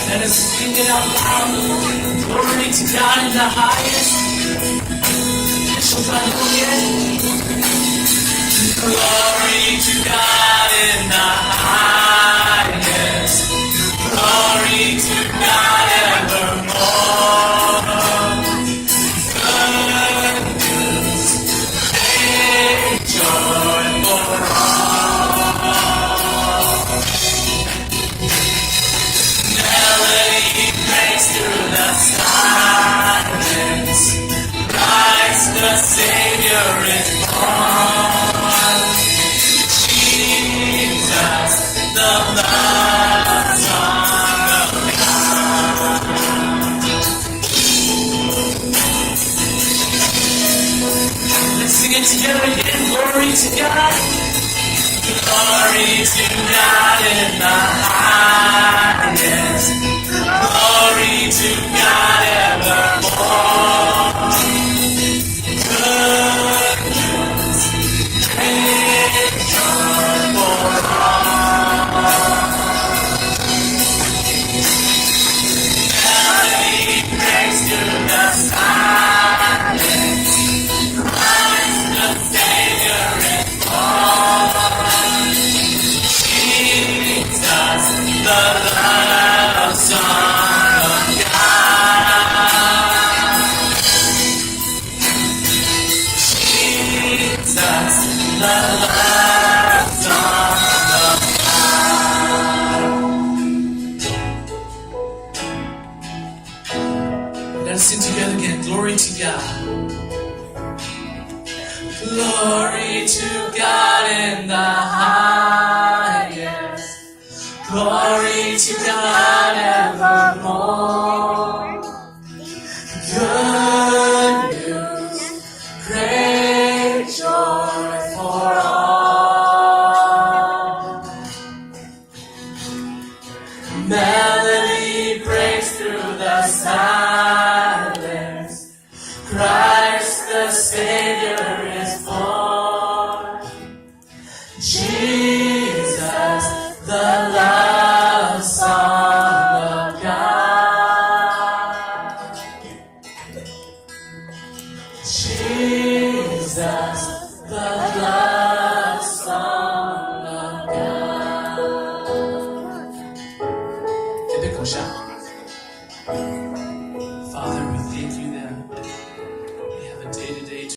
Let us sing it out loud. Glory to God in the highest. Glory to God in the highest. Glory to God evermore. Good news, big joy for all. Melody breaks through the silence. Christ the Savior is born. Jesus, the love song of God. Let's sing it together again. Glory to God. Glory to God in the highest. Glory to God evermore. Good news, great joy for all. Melody breaks through the silence. Christ the Savior is born. Jesus, the love song of God. Jesus, the love song of God. Let us sing together again. Glory to God. Glory to God in the highest. Glory to God evermore. Good news, great joy for all. Melody breaks through the silence. Christ the Savior is born. Jesus, the love song of God. Jesus, the love